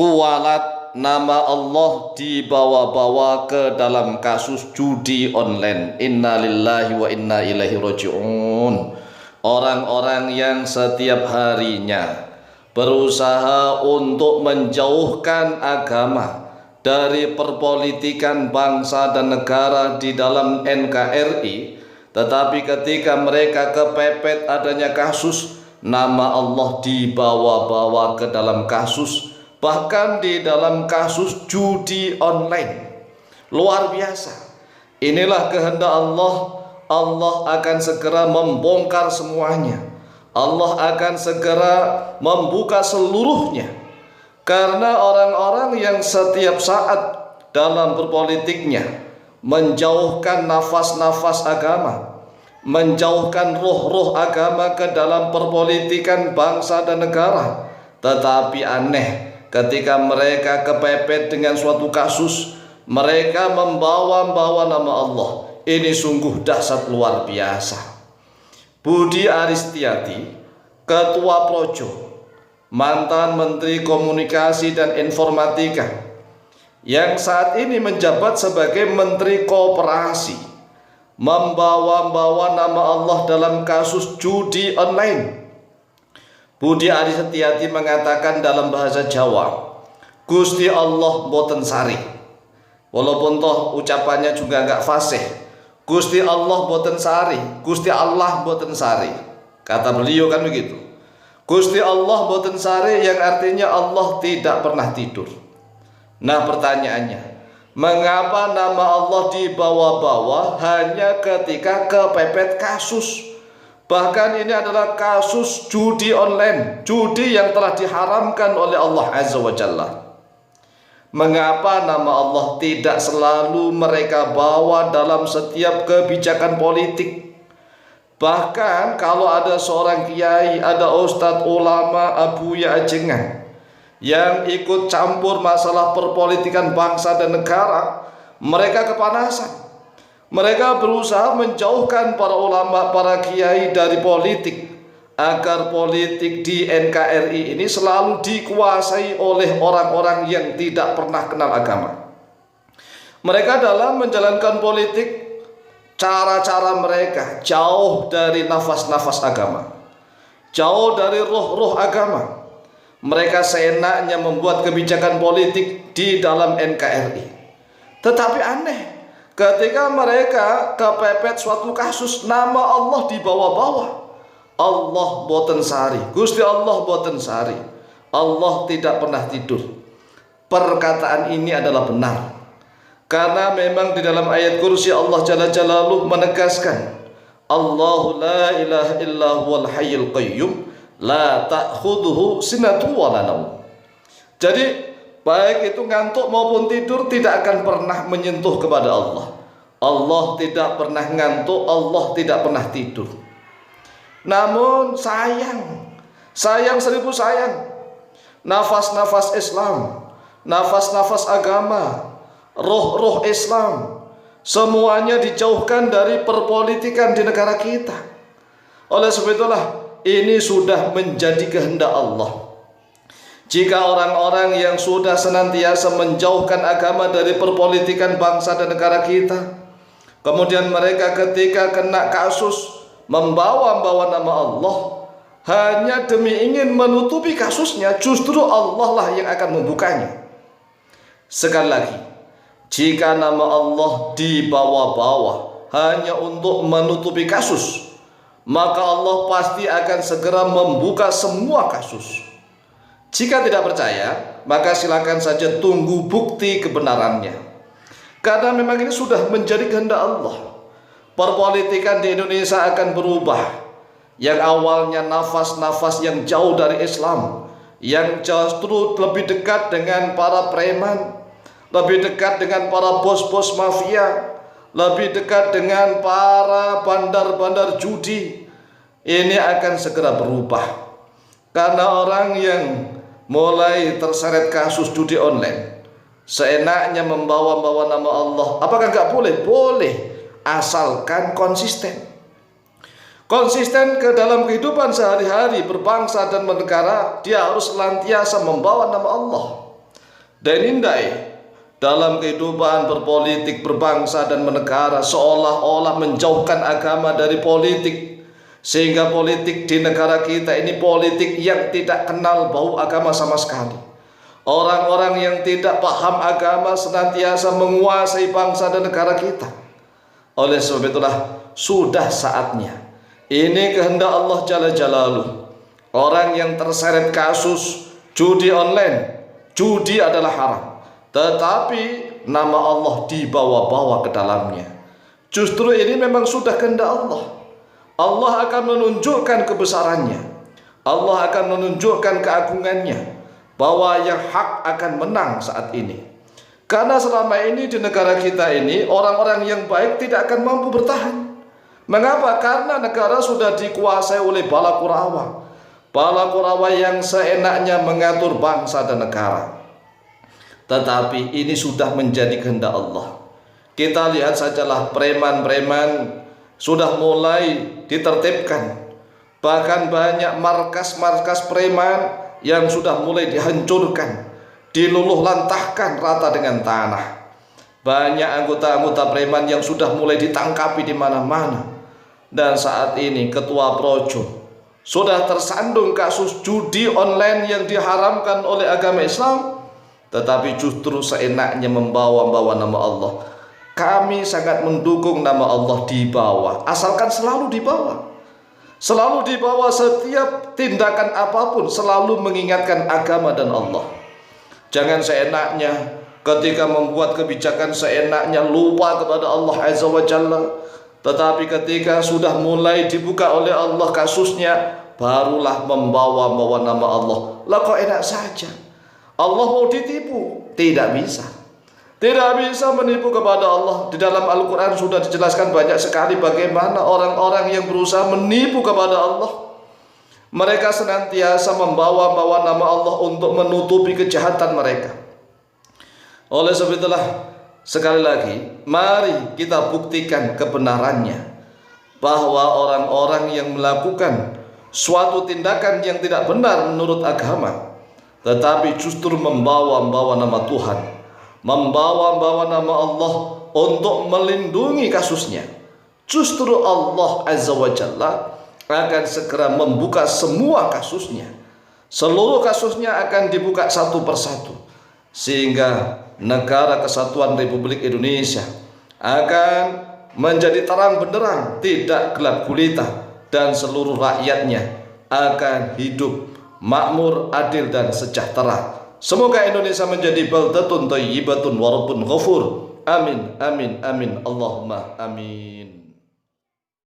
kualat nama Allah dibawa-bawa ke dalam kasus judi online. Innalillahi wa inna ilaihi raji'un. Orang-orang yang setiap harinya berusaha untuk menjauhkan agama dari perpolitikan bangsa dan negara di dalam NKRI, tetapi ketika mereka kepepet adanya kasus, nama Allah dibawa-bawa ke dalam kasus, bahkan di dalam kasus judi online. Luar biasa. Inilah kehendak Allah. Allah akan segera membongkar semuanya. Allah akan segera membuka seluruhnya. Karena orang-orang yang setiap saat dalam berpolitiknya menjauhkan nafas-nafas agama, menjauhkan roh-roh agama ke dalam perpolitikan bangsa dan negara. Tetapi aneh, ketika mereka kepepet dengan suatu kasus, mereka membawa-bawa nama Allah. Ini sungguh dahsyat luar biasa. Budi Aristiati, Ketua Projo, mantan Menteri Komunikasi dan Informatika, yang saat ini menjabat sebagai Menteri Koperasi, membawa-bawa nama Allah dalam kasus judi online. Budi Aristiati mengatakan dalam bahasa Jawa, Gusti Allah boten sari. Walaupun toh ucapannya juga agak fasih, Gusti Allah boten sari, Gusti Allah boten sari. Kata beliau kan begitu. Gusti Allah boten sari yang artinya Allah tidak pernah tidur. Nah pertanyaannya, mengapa nama Allah dibawa-bawa hanya ketika kepepet kasus? Bahkan ini adalah kasus judi online, judi yang telah diharamkan oleh Allah Azza wa Jalla. Mengapa nama Allah tidak selalu mereka bawa dalam setiap kebijakan politik? Bahkan kalau ada seorang kiai, ada ustadz, ulama, abuya ajengan yang ikut campur masalah perpolitikan bangsa dan negara, mereka kepanasan. Mereka berusaha menjauhkan para ulama, para kiai dari politik, agar politik di NKRI ini selalu dikuasai oleh orang-orang yang tidak pernah kenal agama. Mereka dalam menjalankan politik, cara-cara mereka jauh dari nafas-nafas agama, jauh dari roh-roh agama. Mereka seenaknya membuat kebijakan politik di dalam NKRI. Tetapi aneh, ketika mereka kepepet suatu kasus, nama Allah dibawa-bawa. Allah boten sari, Gusti Allah boten sari, Allah tidak pernah tidur. Perkataan ini adalah benar, karena memang di dalam ayat kursi Allah Jalla Jalaluhu menegaskan, Allahu la ilaha illa huwal hayyul qayyum la ta'khudhuhu sinatun wa la naum. Jadi baik itu ngantuk maupun tidur tidak akan pernah menyentuh kepada Allah. Allah tidak pernah ngantuk, Allah tidak pernah tidur. Namun sayang seribu sayang, nafas-nafas Islam, nafas-nafas agama, roh-roh Islam, semuanya dijauhkan dari perpolitikan di negara kita. Oleh sebab itulah ini sudah menjadi kehendak Allah. Jika orang-orang yang sudah senantiasa menjauhkan agama dari perpolitikan bangsa dan negara kita, kemudian mereka ketika kena kasus membawa-bawa nama Allah hanya demi ingin menutupi kasusnya, justru Allah lah yang akan membukanya. Sekali lagi, jika nama Allah dibawa-bawa hanya untuk menutupi kasus, maka Allah pasti akan segera membuka semua kasus. Jika tidak percaya, maka silakan saja tunggu bukti kebenarannya. Karena memang ini sudah menjadi kehendak Allah. Perpolitikan di Indonesia akan berubah. Yang awalnya nafas-nafas yang jauh dari Islam, yang justru lebih dekat dengan para preman, lebih dekat dengan para bos-bos mafia, lebih dekat dengan para bandar-bandar judi, ini akan segera berubah. Karena orang yang mulai terseret kasus judi online seenaknya membawa-bawa nama Allah. Apakah nggak boleh? Boleh, asalkan konsisten ke dalam kehidupan sehari-hari berbangsa dan bernegara. Dia harus senantiasa membawa nama Allah. Dan indai dalam kehidupan berpolitik, berbangsa dan bernegara seolah-olah menjauhkan agama dari politik, sehingga politik di negara kita ini politik yang tidak kenal bau agama sama sekali. Orang-orang yang tidak paham agama senantiasa menguasai bangsa dan negara kita. Oleh sebab itulah sudah saatnya, ini kehendak Allah Jalla Jalaluh, orang yang terseret kasus judi online, judi adalah haram, tetapi nama Allah dibawa-bawa ke dalamnya. Justru ini memang sudah kehendak Allah. Allah akan menunjukkan kebesarannya, Allah akan menunjukkan keagungannya, bahwa yang hak akan menang saat ini. Karena selama ini di negara kita ini orang-orang yang baik tidak akan mampu bertahan. Mengapa? Karena negara sudah dikuasai oleh bala Kurawa. Bala Kurawa yang seenaknya mengatur bangsa dan negara. Tetapi ini sudah menjadi kehendak Allah. Kita lihat sajalah preman-preman sudah mulai ditertibkan. Bahkan banyak markas-markas preman yang sudah mulai dihancurkan, diluluh lantahkan rata dengan tanah. Banyak anggota-anggota preman yang sudah mulai ditangkapi di mana-mana. Dan saat ini Ketua Projo sudah tersandung kasus judi online yang diharamkan oleh agama Islam, tetapi justru seenaknya membawa-bawa nama Allah. Kami sangat mendukung nama Allah dibawa, asalkan selalu dibawa. Selalu dibawa, setiap tindakan apapun selalu mengingatkan agama dan Allah. Jangan seenaknya ketika membuat kebijakan seenaknya lupa kepada Allah Azza wa Jalla. Tetapi ketika sudah mulai dibuka oleh Allah kasusnya, barulah membawa-bawa nama Allah. Lah kok enak saja, Allah mau ditipu? Tidak bisa. Tidak bisa menipu kepada Allah. Di dalam Al-Quran sudah dijelaskan banyak sekali bagaimana orang-orang yang berusaha menipu kepada Allah. Mereka senantiasa membawa-bawa nama Allah untuk menutupi kejahatan mereka. Oleh sebab itulah, sekali lagi, mari kita buktikan kebenarannya, bahwa orang-orang yang melakukan suatu tindakan yang tidak benar menurut agama, tetapi justru membawa-bawa nama Tuhan, membawa-bawa nama Allah untuk melindungi kasusnya, justru Allah Azza wa Jalla akan segera membuka semua kasusnya. Seluruh kasusnya akan dibuka satu persatu, sehingga negara kesatuan Republik Indonesia akan menjadi terang benderang, tidak gelap gulita, dan seluruh rakyatnya akan hidup makmur, adil dan sejahtera. Semoga Indonesia menjadi baldatun thayyibatun wa rabbun ghafur. Amin, amin, amin, Allahumma amin.